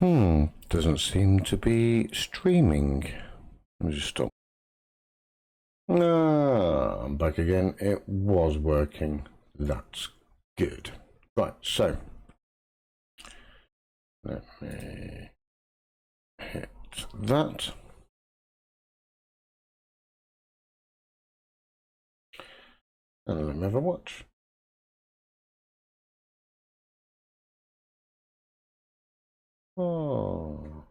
Doesn't seem to be streaming. Let me just stop. Ah, I'm back again. It was working. That's good. Right, so let me hit that. And let me have a watch. Oh.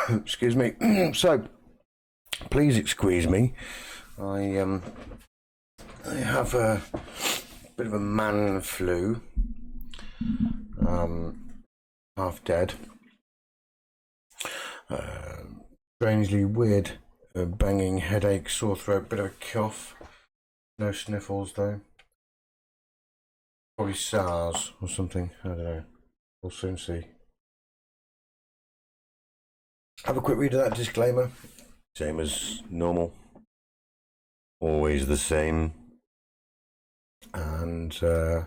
Excuse me. So, please excuse me. I have a bit of a man flu. Half dead. Strangely weird. Banging headache, sore throat, bit of a cough. No sniffles though. Probably SARS or something. I don't know. We'll soon see. Have a quick read of that disclaimer. Same as normal. Always the same. And a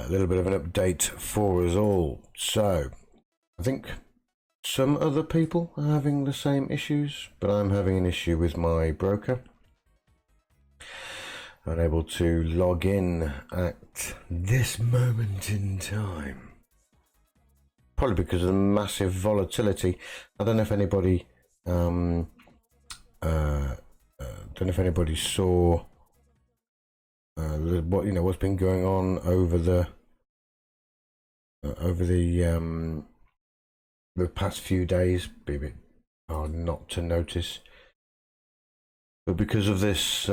little bit of an update for us all. So, I think some other people are having the same issues, but I'm having an issue with my broker. Unable to log in at this moment in time. Probably because of the massive volatility. I don't know if anybody don't know if anybody saw what's been going on over the past few days. Be a bit hard not to notice, but because of this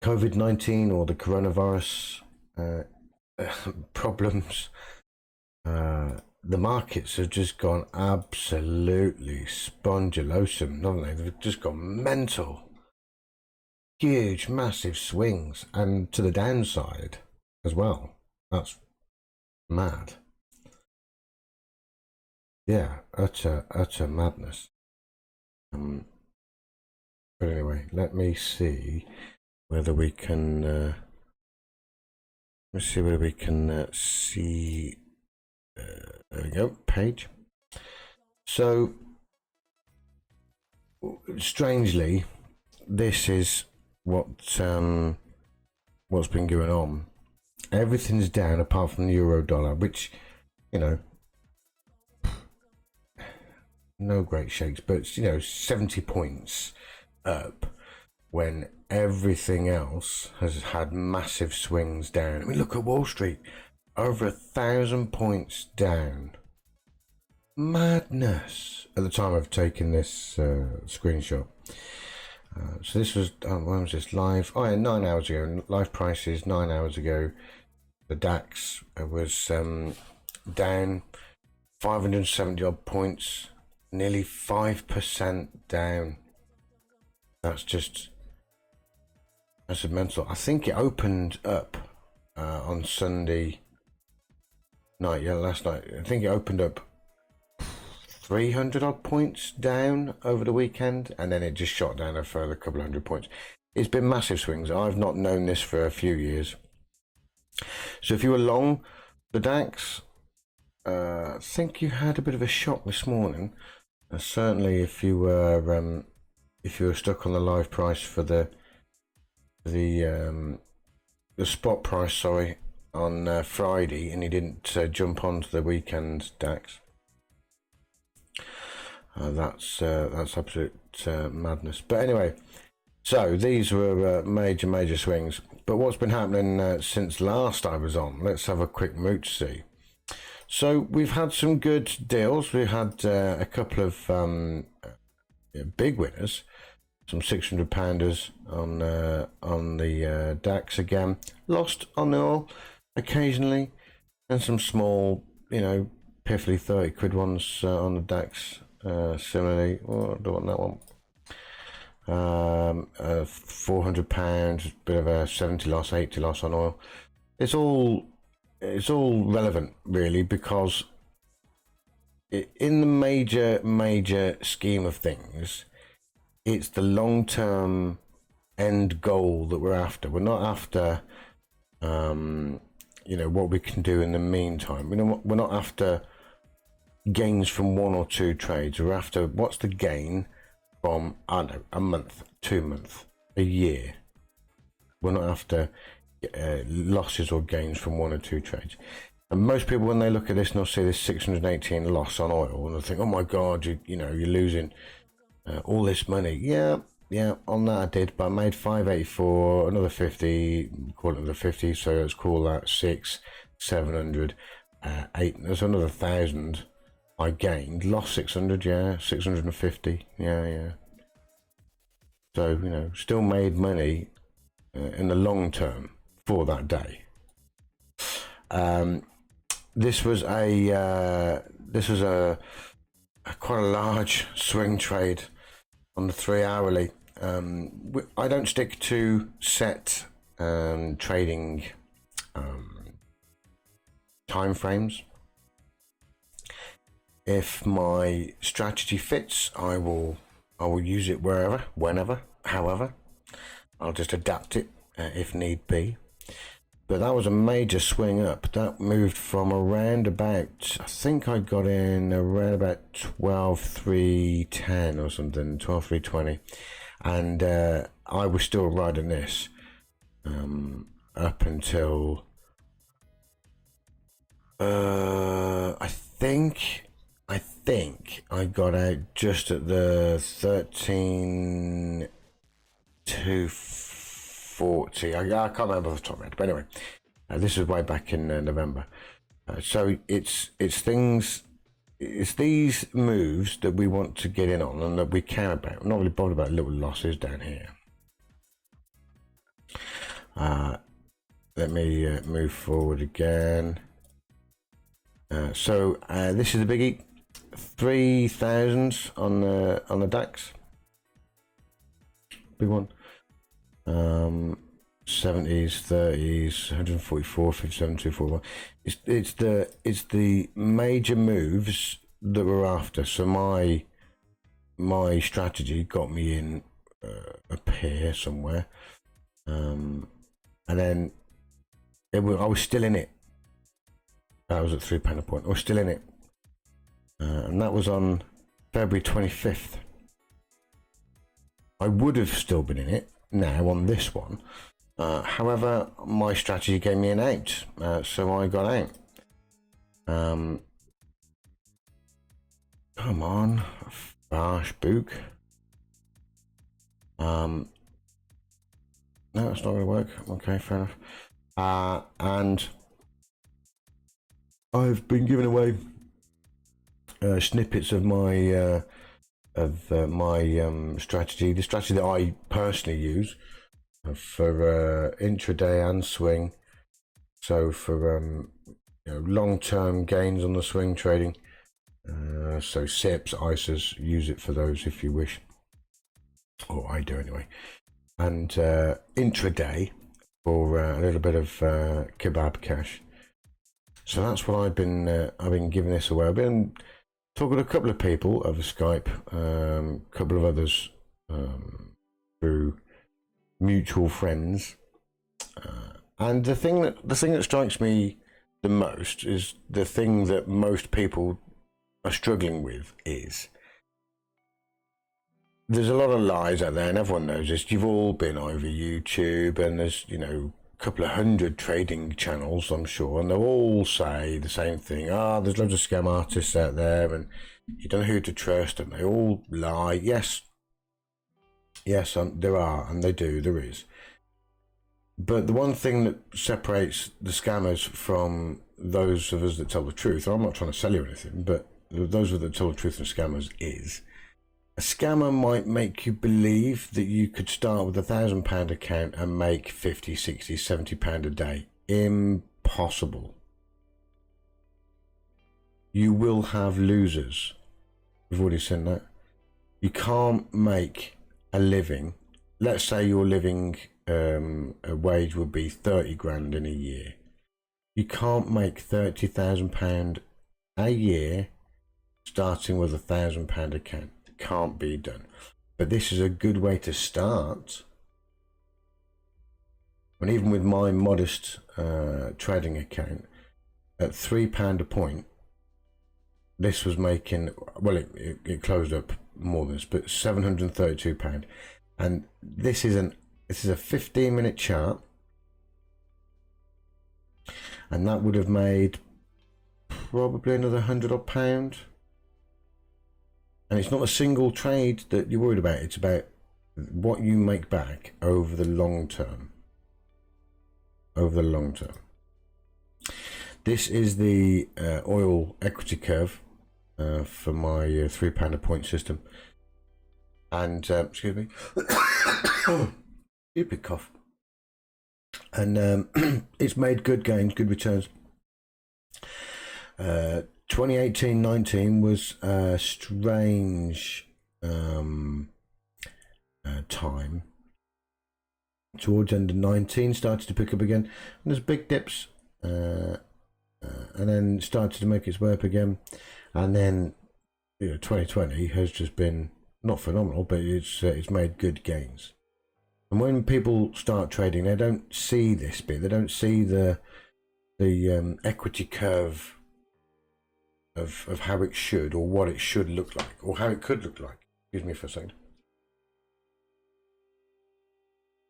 COVID-19 or the coronavirus problems, the markets have just gone absolutely spongulosum, haven't they? They've just gone mental. Huge, massive swings, and to the downside as well. That's mad. Yeah, utter madness. But anyway, let me see whether we can. Let's see whether we can see. There we go, page. So, strangely, this is what's been going on. Everything's down apart from the euro dollar, which, you know, no great shakes, but 70 points up when everything else has had massive swings down. I mean, look at Wall Street, over 1,000 points down. Madness at the time of taking this screenshot. So this was, when was this live? Oh yeah, 9 hours ago. Live prices 9 hours ago. The DAX was down 570 odd points, nearly 5% down. That's mental. I think it opened up on Sunday night, last night. I think it opened up 300 odd points down over the weekend, and then it just shot down a further couple of hundred points. It's been massive swings. I've not known this for a few years. So if you were long the DAX, I think you had a bit of a shock this morning. Certainly if you were stuck on the live price for the spot price, sorry, on Friday, and you didn't jump onto the weekend DAX. That's absolute madness. But anyway, so these were major swings. But what's been happening since last I was on? Let's have a quick mooch see. So we've had some good deals. We had a couple of big winners. Some 600 pounders on the DAX again. Lost on the oil occasionally, and some small, piffly 30 quid ones on the DAX. Similarly, I don't want that one. £400, bit of a 70 loss, 80 loss on oil. It's all relevant really, because in the major scheme of things, it's the long-term end goal that we're after. We're not after, you know, what we can do in the meantime. We're not after gains from 1 or 2 trades. We're after what's the gain from, I don't know, a month, 2 months, a year. We're not after losses or gains from 1 or 2 trades. And most people, when they look at this and they'll see this 618 loss on oil, and they'll think, oh my God, you know, you're losing all this money. Yeah, on that I did, but I made 584, another 50, call it another 50, so let's call that 700, 8, there's another 1,000 I gained, lost 600, yeah, 650, yeah. So, you know, still made money in the long term for that day. This was a quite a large swing trade on the 3 hourly. I don't stick to set trading time frames. If my strategy fits, I will use it wherever, whenever, however. I'll just adapt it if need be. But that was a major swing up. That moved from around about, I think I got in around about 12,310 or something, 12,320. And I was still riding this up until, I think I got out just at the 13,240. I can't remember off the top of my head, but anyway, this is way back in November. So it's these moves that we want to get in on and that we care about. We're not really bothered about little losses down here. Let me move forward again. So this is the biggie, 3,000 on the DAX, big one. 70s, 30s, 144, 57, 241. It's the major moves that we're after. So my strategy got me in up here somewhere, and then I was still in it. I was at £3 a point. I was still in it, and that was on February 25th. I would have still been in it now on this one. However, my strategy gave me an out, so I got out. Come on, Bash Book. No, it's not going to work. Okay, fair enough. And I've been giving away snippets of my strategy, the strategy that I personally use for intraday and swing. So for long-term gains on the swing trading. So SIPs, ISAs, use it for those if you wish, or I do anyway. And intraday for a little bit of kebab cash. So that's what I've been giving this away. I've been talking to a couple of people over Skype, a couple of others through mutual friends, and the thing that strikes me the most is the thing that most people are struggling with is there's a lot of lies out there, and everyone knows this. You've all been over YouTube, and there's a couple of hundred trading channels, I'm sure, and they'll all say the same thing. There's loads of scam artists out there, and you don't know who to trust, and they all lie. Yes, there are, and there is. But the one thing that separates the scammers from those of us that tell the truth, and I'm not trying to sell you anything, but those of us that tell the truth and scammers is, a scammer might make you believe that you could start with £1,000 account and make 50, 60, 70 pound a day. Impossible. You will have losers. We've already seen that. You can't make a living. Let's say your living a wage would be 30 grand in a year. You can't make £30,000 a year starting with £1,000 account. Can't be done. But this is a good way to start. And even with my modest trading account at £3 a point, this was making, well, it closed up more than this, but £732. And this is a 15-minute chart, and that would have made probably another £100 odd. And it's not a single trade that you're worried about. It's about what you make back over the long term. Over the long term. This is the oil equity curve for my £3 a point system. And excuse me, stupid cough. And it's made good gains, good returns. 2018-19 was a strange time. Towards end of 19 started to pick up again, and there's big dips, and then started to make its way up again, and then 2020 has just been not phenomenal, but it's made good gains. And when people start trading, they don't see this bit. They don't see the equity curve of how it should, or what it should look like, or how it could look like. Excuse me for a second.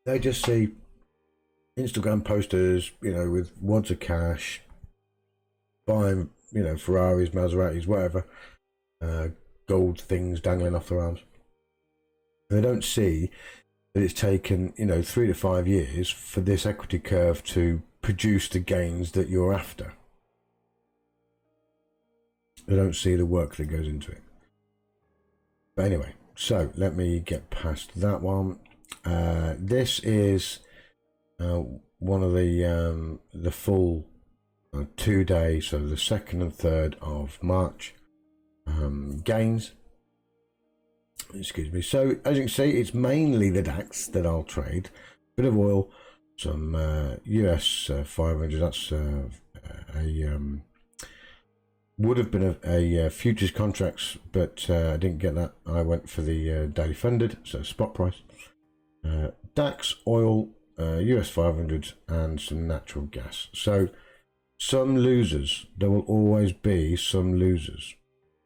They just see Instagram posters, with wads of cash, buying, Ferraris, Maseratis, whatever, gold things dangling off their arms. And they don't see that it's taken, 3 to 5 years for this equity curve to produce the gains that you're after. They don't see the work that goes into it. But anyway, so let me get past that one. This is one of the full 2 days, so the 2nd and 3rd of March gains. Excuse me. So as you can see, it's mainly the DAX that I'll trade. Bit of oil, some US 500. That's would have been a futures contracts, but I didn't get that. I went for the daily funded, so spot price. DAX, oil, US 500, and some natural gas. So some losers. There will always be some losers,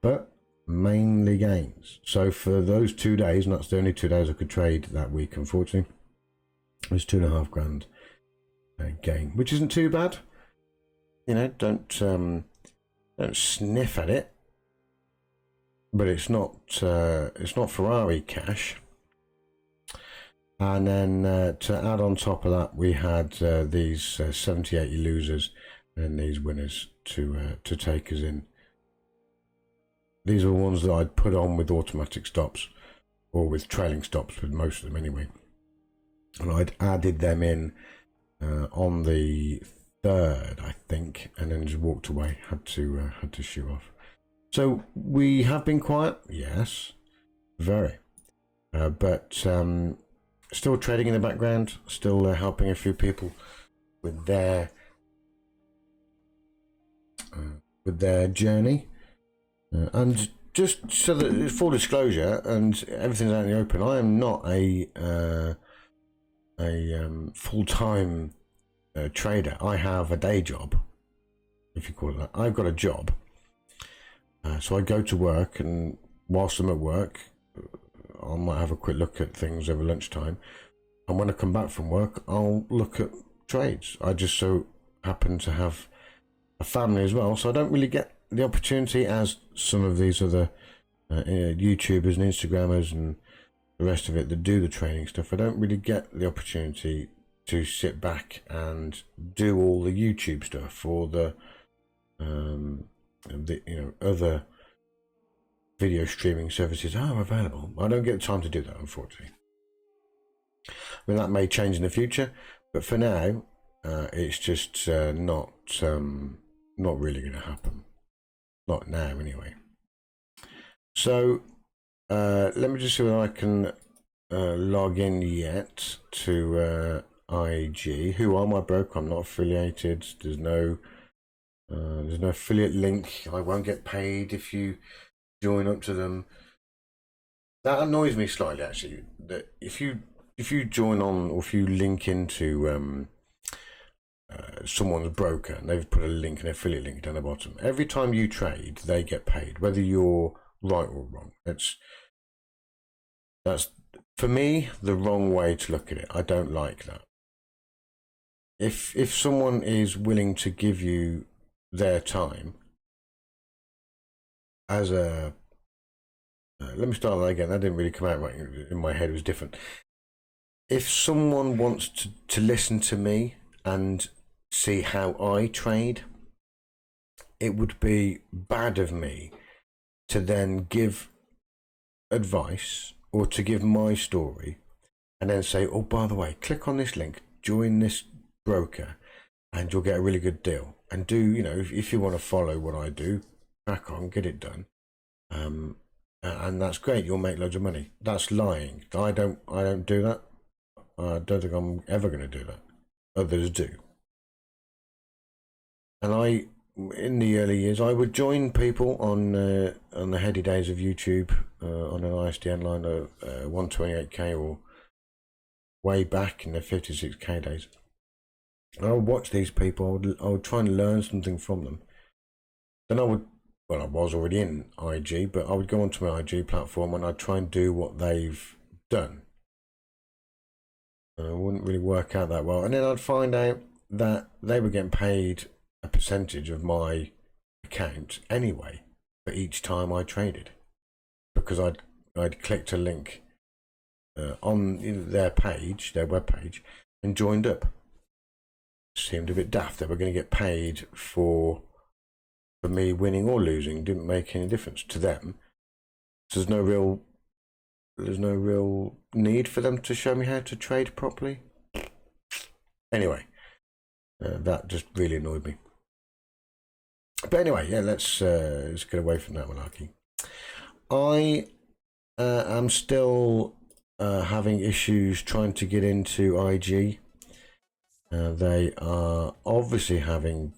but mainly gains. So for those 2 days, and that's the only 2 days I could trade that week, unfortunately, it was £2.5 grand gain, which isn't too bad. Don't sniff at it, but it's not Ferrari cash. And then to add on top of that, we had these 70-80 losers and these winners to take us in. These are ones that I'd put on with automatic stops, or with trailing stops, with most of them anyway. And I'd added them in on the 3rd, I think, and then just walked away. Had to shoot off. So we have been quiet, yes, very, but still trading in the background, still helping a few people with their journey. And just so that it's full disclosure and everything's out in the open, I am not a full-time trader. I have a day job, if you call it that. I've got a job, so I go to work, and whilst I'm at work, I might have a quick look at things over lunchtime, and when I come back from work, I'll look at trades. I just so happen to have a family as well, so I don't really get the opportunity as some of these other YouTubers and Instagrammers and the rest of it that do the training stuff. I don't really get the opportunity to sit back and do all the YouTube stuff or the other video streaming services are available. I don't get the time to do that, unfortunately. I mean, that may change in the future, but for now, it's just not really going to happen. Not now, anyway. So let me just see whether I can log in yet to IG. Who are my broker? I'm not affiliated. There's no affiliate link. I won't get paid if you join up to them. That annoys me slightly, actually. That if you join on, or if you link into someone's broker and they've put a link, an affiliate link down the bottom, every time you trade, they get paid, whether you're right or wrong. That's for me the wrong way to look at it. I don't like that. If someone is willing to give you their time as a let me start that again. That didn't really come out right in my head. It was different. If someone wants to listen to me and see how I trade, it would be bad of me to then give advice or to give my story and then say, oh, by the way, click on this link, join this broker, and you'll get a really good deal. And do, you know, if you want to follow what I do, crack on, get it done. And that's great. You'll make loads of money. That's lying. I don't do that. I don't think I'm ever going to do that. Others do. And in the early years, I would join people on the heady days of YouTube on an ISDN line of 128k or way back in the 56k days. And I would watch these people. I would try and learn something from them. Then I was already in IG, but I would go onto my IG platform and I'd try and do what they've done. And it wouldn't really work out that well. And then I'd find out that they were getting paid a percentage of my account anyway for each time I traded, because I'd clicked a link on their page, their web page, and joined up. Seemed a bit daft. They were going to get paid for me winning or losing. Didn't make any difference to them. So there's no real need for them to show me how to trade properly. Anyway, that just really annoyed me. But anyway, yeah, let's get away from that malarkey. I am still having issues trying to get into IG. They are obviously having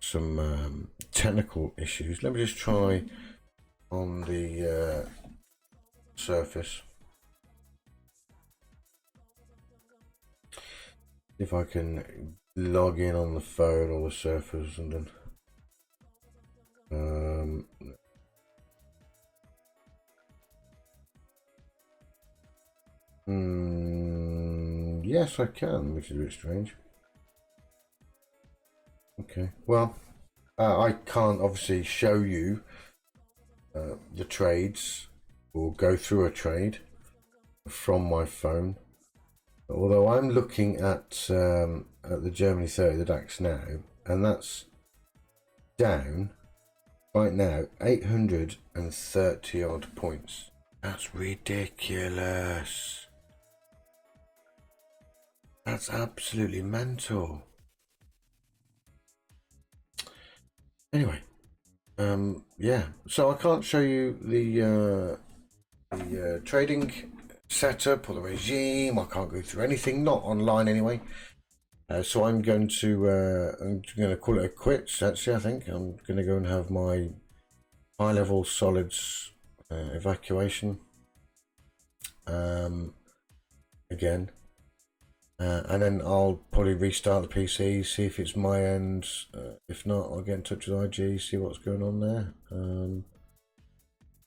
some technical issues. Let me just try on the Surface. If I can log in on the phone or the Surface and then yes, I can, which is a bit strange. Okay, well, I can't obviously show you the trades or go through a trade from my phone. Although I'm looking at the Germany 30, the DAX now, and that's down right now 830 odd points. That's ridiculous. That's absolutely mental. Anyway, yeah, so I can't show you the trading setup or the regime. I can't go through anything, not online anyway. So I'm going to call it a quits. Actually, I think I'm going to go and have my high-level solids evacuation again. And then I'll probably restart the PC, see if it's my end. If not, I'll get in touch with IG, see what's going on there.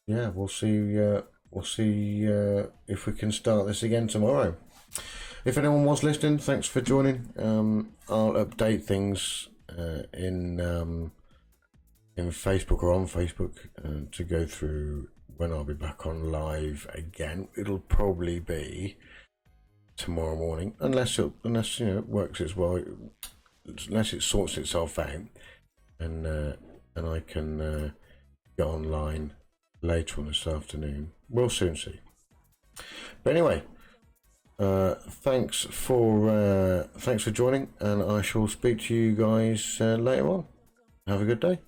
Yeah, we'll see. We'll see if we can start this again tomorrow. If anyone was listening, thanks for joining. I'll update things in Facebook or on Facebook to go through when I'll be back on live again. It'll probably be tomorrow morning, unless you know it works as well, unless it sorts itself out, and I can get online later on this afternoon. We'll soon see. But anyway, thanks for joining, and I shall speak to you guys later on. Have a good day.